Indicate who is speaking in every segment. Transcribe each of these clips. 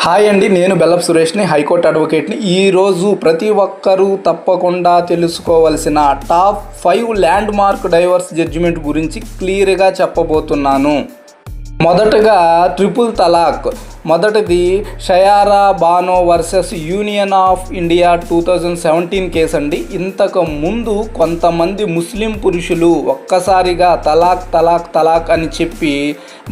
Speaker 1: Hi అండి, నేను బెల్లప్ సురేష్ని, high court అడ్వకేట్ని. ఈరోజు ప్రతి ఒక్కరూ తప్పకుండా తెలుసుకోవాల్సిన top 5 land divorce judgement గురించి క్లియర్గా చెప్పబోతున్నాను. మొదటగా ట్రిపుల్ తలాక్. మొదటిది Shayara Bano versus Union of India 2017 case అండి. ఇంతకు ముందు కొంతమంది ముస్లిం పురుషులు ఒక్కసారిగా తలాక్ తలాక్ తలాక్ అని చెప్పి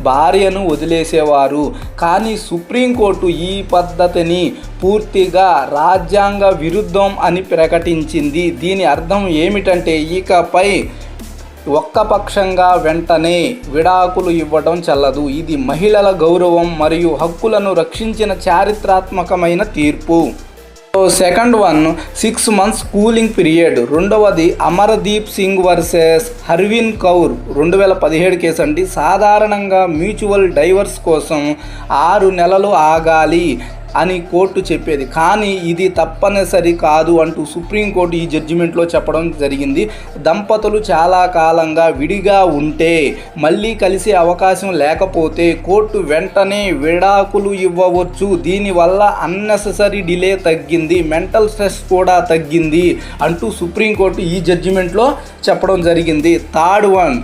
Speaker 1: భార్యను వదిలేసేవారు. కానీ సుప్రీంకోర్టు ఈ పద్ధతిని పూర్తిగా రాజ్యాంగ విరుద్ధం అని ప్రకటించింది. దీని అర్థం ఏమిటంటే ఇకపై ఒక్కపక్షంగా వెంటనే విడాకులు ఇవ్వడం చెల్లదు. ఇది మహిళల గౌరవం మరియు హక్కులను రక్షించిన చారిత్రాత్మకమైన తీర్పు. Second one 6 months cooling period. రెండవది అమర్దీప్ సింగ్ వర్సెస్ హర్విన్ కౌర్ 2017 కేసు అండి. సాధారణంగా మ్యూచువల్ డైవర్స్ కోసం 6 నెలలు ఆగాలి అని కోర్టు చెప్పేది, కానీ ఇది తప్పనిసరి కాదు అంటూ సుప్రీంకోర్టు ఈ జడ్జిమెంట్లో చెప్పడం జరిగింది. దంపతులు చాలా కాలంగా విడిగా ఉంటే మళ్ళీ కలిసే అవకాశం లేకపోతే కోర్టు వెంటనే విడాకులు ఇవ్వవచ్చు. దీనివల్ల అన్నెసెసరీ డిలే తగ్గింది, మెంటల్ స్ట్రెస్ కూడా తగ్గింది అంటూ సుప్రీంకోర్టు ఈ జడ్జిమెంట్లో చెప్పడం జరిగింది. థర్డ్ వన్,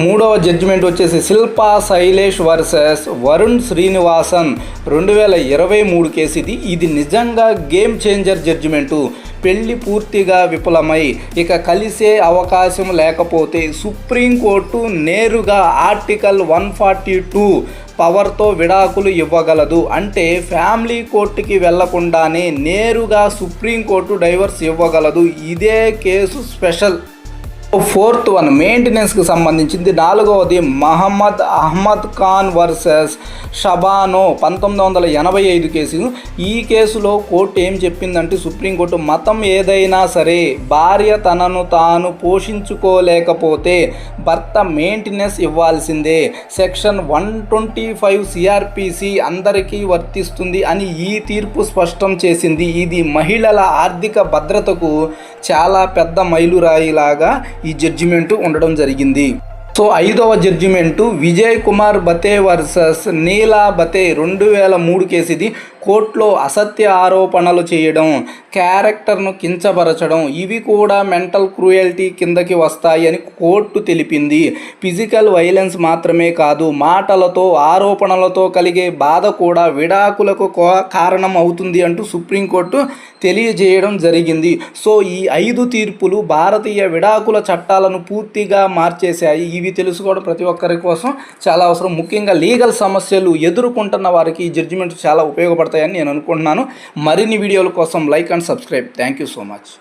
Speaker 1: మూడవ జడ్జిమెంట్ వచ్చేసి శిల్పా శైలేష్ వర్సెస్ వరుణ్ శ్రీనివాసన్ 2023 కేసు. ఇది నిజంగా గేమ్ చేంజర్ జడ్జిమెంటు. పెళ్లి పూర్తిగా విఫలమై ఇక కలిసే అవకాశం లేకపోతే సుప్రీంకోర్టు నేరుగా ఆర్టికల్ 142 పవర్తో విడాకులు ఇవ్వగలదు. అంటే ఫ్యామిలీ కోర్టుకి వెళ్లకుండానే నేరుగా సుప్రీంకోర్టు డైవర్స్ ఇవ్వగలదు. ఇదే కేసు స్పెషల్. ఫోర్త్ వన్ మెయింటెనెన్స్కి సంబంధించింది. నాలుగవది మహమ్మద్ అహ్మద్ ఖాన్ వర్సెస్ షబానో 1985 కేసు. ఈ కేసులో కోర్టు ఏం చెప్పిందంటే సుప్రీంకోర్టు మతం ఏదైనా సరే భార్య తనను తాను పోషించుకోలేకపోతే భర్త మెయింటెనెన్స్ ఇవ్వాల్సిందే. సెక్షన్ 125 సిఆర్పిసి అందరికీ వర్తిస్తుంది అని ఈ తీర్పు స్పష్టం చేసింది. ఇది మహిళల ఆర్థిక భద్రతకు చాలా పెద్ద మైలురాయిలాగా ఈ జడ్జిమెంటు ఉండడం జరిగింది. ఐదవ జడ్జిమెంటు విజయ్ కుమార్ బతే వర్సెస్ నీలా బతే 2003 కేసు. ఇది కోర్టులో అసత్య ఆరోపణలు చేయడం, క్యారెక్టర్ను కించపరచడం ఇవి కూడా మెంటల్ క్రూయల్టీ కిందకి వస్తాయి అని కోర్టు తెలిపింది. ఫిజికల్ వైలెన్స్ మాత్రమే కాదు, మాటలతో ఆరోపణలతో కలిగే బాధ కూడా విడాకులకు కారణం అవుతుంది అంటూ సుప్రీంకోర్టు తెలియజేయడం జరిగింది. ఈ 5 తీర్పులు భారతీయ విడాకుల చట్టాలను పూర్తిగా మార్చేశాయి. ఇవి తెలుసుకోవడం ప్రతి ఒక్కరి కోసం చాలా అవసరం. ముఖ్యంగా లీగల్ సమస్యలు ఎదుర్కొంటున్న వారికి ఈ జడ్జిమెంట్ చాలా ఉపయోగపడతాయని నేను అనుకుంటున్నాను. మరిన్ని వీడియోల కోసం like and subscribe. Thank you so much.